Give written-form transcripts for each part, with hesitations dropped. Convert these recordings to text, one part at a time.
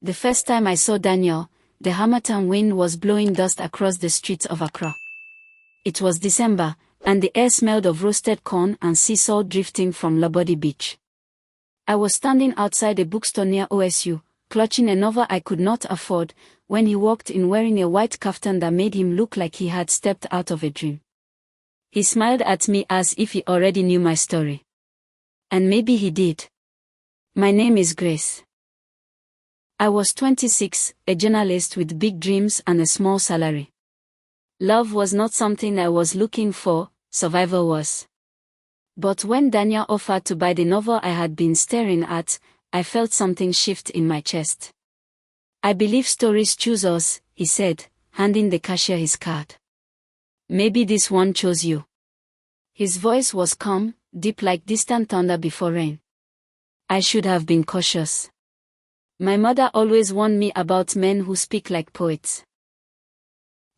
The first time I saw Daniel, the harmattan wind was blowing dust across the streets of Accra. It was December, and the air smelled of roasted corn and sea salt drifting from Labody Beach. I was standing outside a bookstore near OSU, clutching a novel I could not afford, when he walked in wearing a white kaftan that made him look like he had stepped out of a dream. He smiled at me as if he already knew my story. And maybe he did. My name is Grace. I was 26, a journalist with big dreams and a small salary. Love was not something I was looking for, survival was. But when Daniel offered to buy the novel I had been staring at, I felt something shift in my chest. I believe stories choose us, he said, handing the cashier his card. Maybe this one chose you. His voice was calm, deep like distant thunder before rain. I should have been cautious. My mother always warned me about men who speak like poets.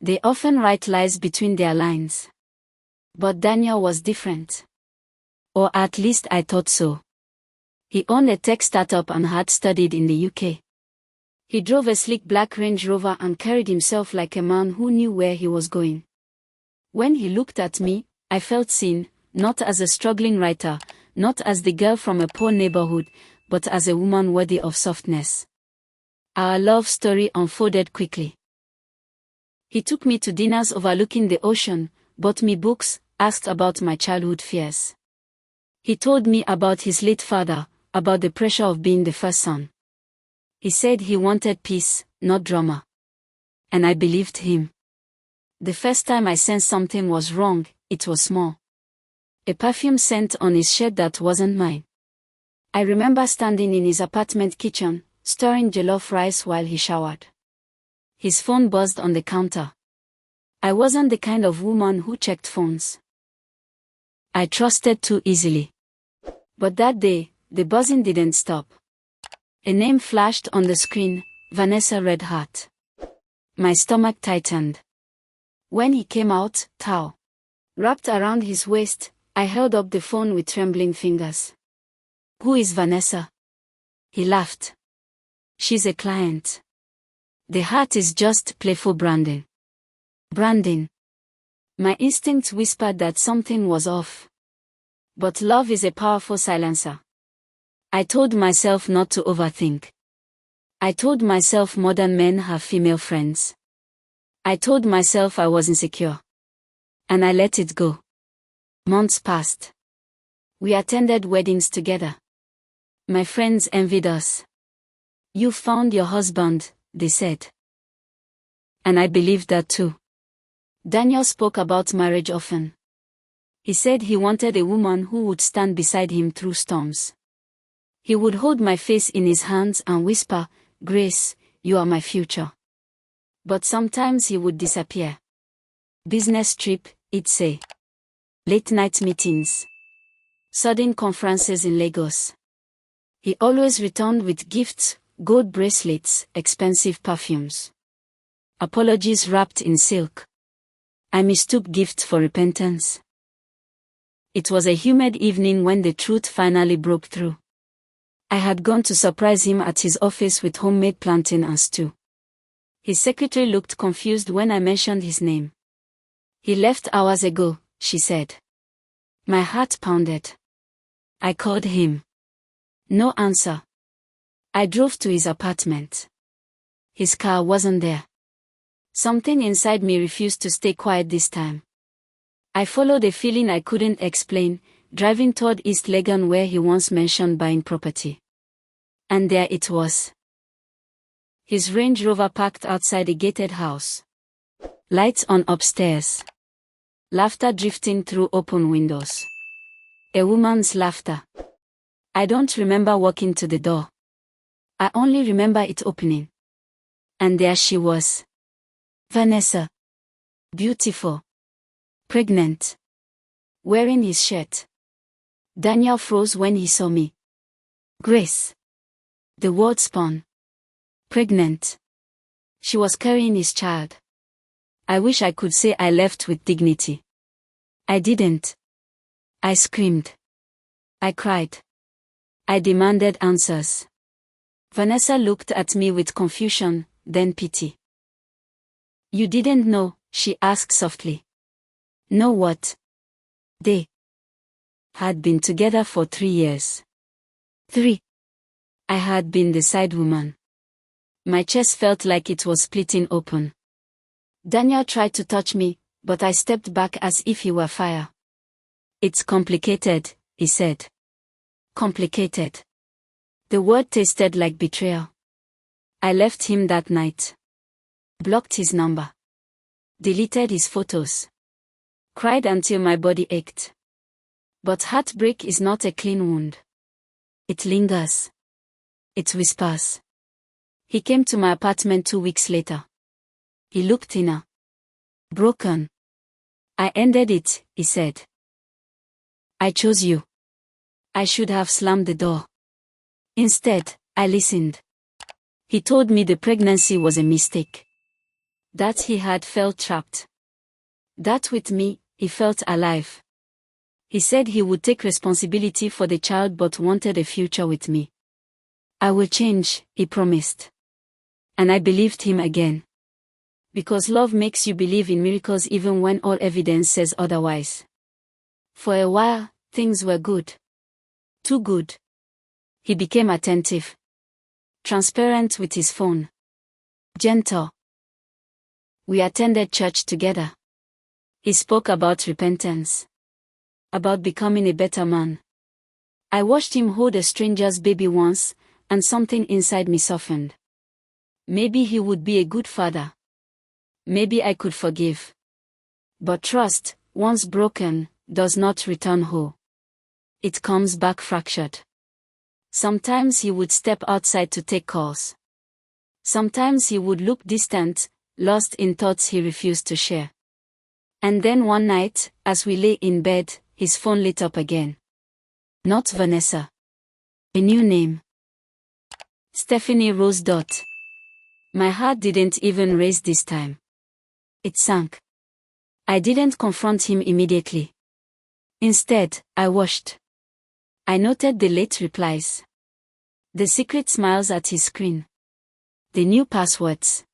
They often write lies between their lines. But Daniel was different. Or at least I thought so. He owned a tech startup and had studied in the UK. He drove a sleek black Range Rover and carried himself like a man who knew where he was going. When he looked at me, I felt seen, not as a struggling writer, not as the girl from a poor neighborhood, but as a woman worthy of softness. Our love story unfolded quickly. He took me to dinners overlooking the ocean, bought me books, asked about my childhood fears. He told me about his late father, about the pressure of being the first son. He said he wanted peace, not drama. And I believed him. The first time I sensed something was wrong, it was small. A perfume scent on his shirt that wasn't mine. I remember standing in his apartment kitchen, stirring jollof rice while he showered. His phone buzzed on the counter. I wasn't the kind of woman who checked phones. I trusted too easily. But that day, the buzzing didn't stop. A name flashed on the screen, Vanessa Redheart. My stomach tightened. When he came out, towel wrapped around his waist, I held up the phone with trembling fingers. Who is Vanessa? He laughed. She's a client. The heart is just playful branding. Branding. My instincts whispered that something was off. But love is a powerful silencer. I told myself not to overthink. I told myself modern men have female friends. I told myself I was insecure. And I let it go. Months passed. We attended weddings together. My friends envied us. You found your husband, they said. And I believed that too. Daniel spoke about marriage often. He said he wanted a woman who would stand beside him through storms. He would hold my face in his hands and whisper, "Grace, you are my future." But sometimes he would disappear. Business trip, he'd say. Late night meetings. Sudden conferences in Lagos. He always returned with gifts, gold bracelets, expensive perfumes. Apologies wrapped in silk. I mistook gifts for repentance. It was a humid evening when the truth finally broke through. I had gone to surprise him at his office with homemade plantain and stew. His secretary looked confused when I mentioned his name. He left hours ago, she said. My heart pounded. I called him. No answer. I drove to his apartment. His car wasn't there. Something inside me refused to stay quiet this time. I followed a feeling I couldn't explain, driving toward East Legon where he once mentioned buying property. And there it was. His Range Rover parked outside a gated house. Lights on upstairs. Laughter drifting through open windows. A woman's laughter. I don't remember walking to the door. I only remember it opening. And there she was. Vanessa. Beautiful. Pregnant. Wearing his shirt. Daniel froze when he saw me. Grace. The word spun. Pregnant. She was carrying his child. I wish I could say I left with dignity. I didn't. I screamed. I cried. I demanded answers. Vanessa looked at me with confusion, then pity. You didn't know, she asked softly. Know what? They had been together for 3 years. 3. I had been the side woman. My chest felt like it was splitting open. Daniel tried to touch me, but I stepped back as if he were fire. It's complicated, he said. Complicated. The word tasted like betrayal. I left him that night. Blocked his number. Deleted his photos. Cried until my body ached. But heartbreak is not a clean wound. It lingers. It whispers. He came to my apartment 2 weeks later. He looked thinner. Broken. I ended it, he said. I chose you. I should have slammed the door. Instead, I listened. He told me the pregnancy was a mistake. That he had felt trapped. That with me, he felt alive. He said he would take responsibility for the child but wanted a future with me. I will change, he promised. And I believed him again. Because love makes you believe in miracles even when all evidence says otherwise. For a while, things were good. Too good. He became attentive. Transparent with his phone. Gentle. We attended church together. He spoke about repentance. About becoming a better man. I watched him hold a stranger's baby once, and something inside me softened. Maybe he would be a good father. Maybe I could forgive. But trust, once broken, does not return whole. It comes back fractured. Sometimes he would step outside to take calls. Sometimes he would look distant, lost in thoughts he refused to share. And then one night, as we lay in bed, his phone lit up again. Not Vanessa. A new name. Stephanie Rose. My heart didn't even race this time. It sank. I didn't confront him immediately. Instead, I watched. I noted the late replies. The secret smiles at his screen. The new passwords.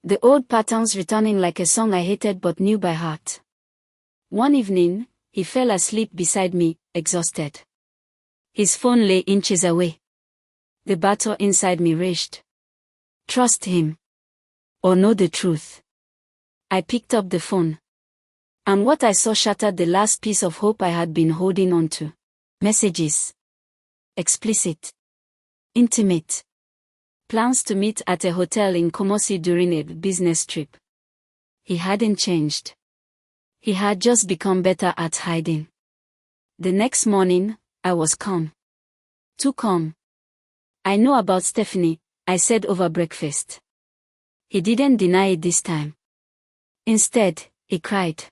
The old patterns returning like a song I hated but knew by heart. One evening, he fell asleep beside me, exhausted. His phone lay inches away. The battle inside me raged. Trust him. Or know the truth. I picked up the phone. And what I saw shattered the last piece of hope I had been holding on to. Messages. Explicit. Intimate. Plans to meet at a hotel in Kumasi during a business trip. He hadn't changed. He had just become better at hiding. The next morning, I was calm. Too calm. I know about Stephanie, I said over breakfast. He didn't deny it this time. Instead, he cried.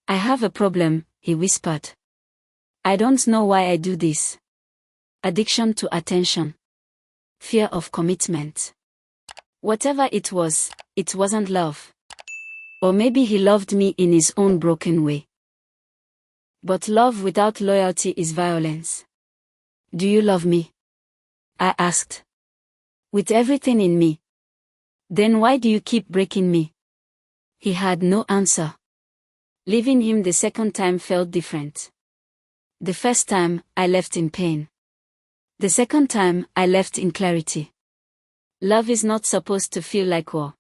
I have a problem, he whispered. I don't know why I do this. Addiction to attention. Fear of commitment. Whatever it wasn't love. Or maybe he loved me in his own broken way. But love without loyalty is violence. Do you love me? I asked. With everything in me. Then why do you keep breaking me? He had no answer. Leaving him the second time felt different. The first time, I left in pain. The second time, I left in clarity. Love is not supposed to feel like war.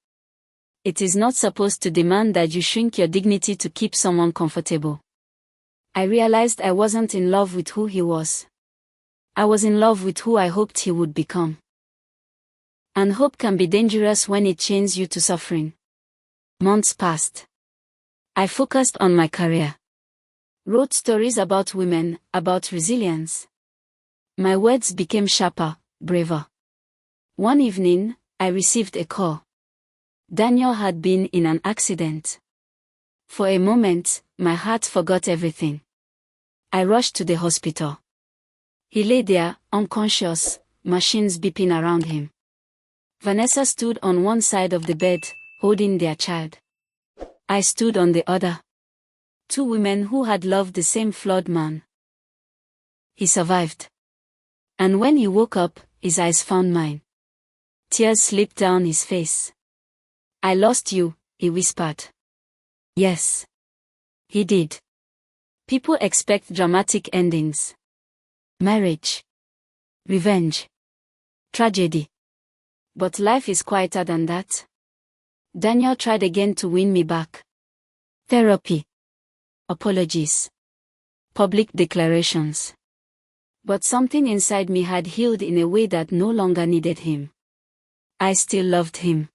It is not supposed to demand that you shrink your dignity to keep someone comfortable. I realized I wasn't in love with who he was. I was in love with who I hoped he would become. And hope can be dangerous when it chains you to suffering. Months passed. I focused on my career. Wrote stories about women, about resilience. My words became sharper, braver. One evening, I received a call. Daniel had been in an accident. For a moment, my heart forgot everything. I rushed to the hospital. He lay there, unconscious, machines beeping around him. Vanessa stood on one side of the bed, holding their child. I stood on the other. Two women who had loved the same flawed man. He survived. And when he woke up, his eyes found mine. Tears slipped down his face. "I lost you," he whispered. Yes. He did. People expect dramatic endings. Marriage. Revenge. Tragedy. But life is quieter than that. Daniel tried again to win me back. Therapy. Apologies. Public declarations. But something inside me had healed in a way that no longer needed him. I still loved him.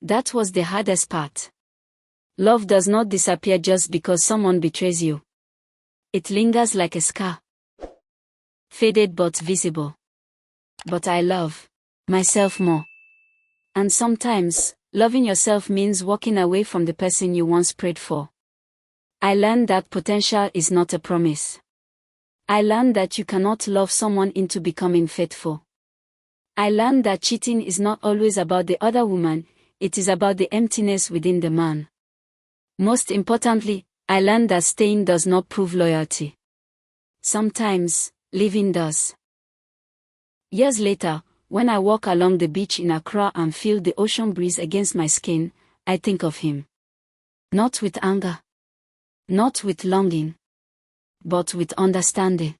That was the hardest part. Love does not disappear just because someone betrays you. It lingers like a scar. Faded but visible. But I love myself more. And sometimes, loving yourself means walking away from the person you once prayed for. I learned that potential is not a promise. I learned that you cannot love someone into becoming faithful. I learned that cheating is not always about the other woman, it is about the emptiness within the man. Most importantly, I learned that staying does not prove loyalty. Sometimes, leaving does. Years later, when I walk along the beach in Accra and feel the ocean breeze against my skin, I think of him. Not with anger. Not with longing. But with understanding.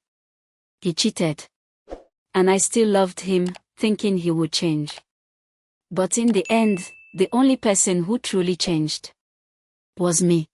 He cheated. And I still loved him, thinking he would change. But in the end, the only person who truly changed was me.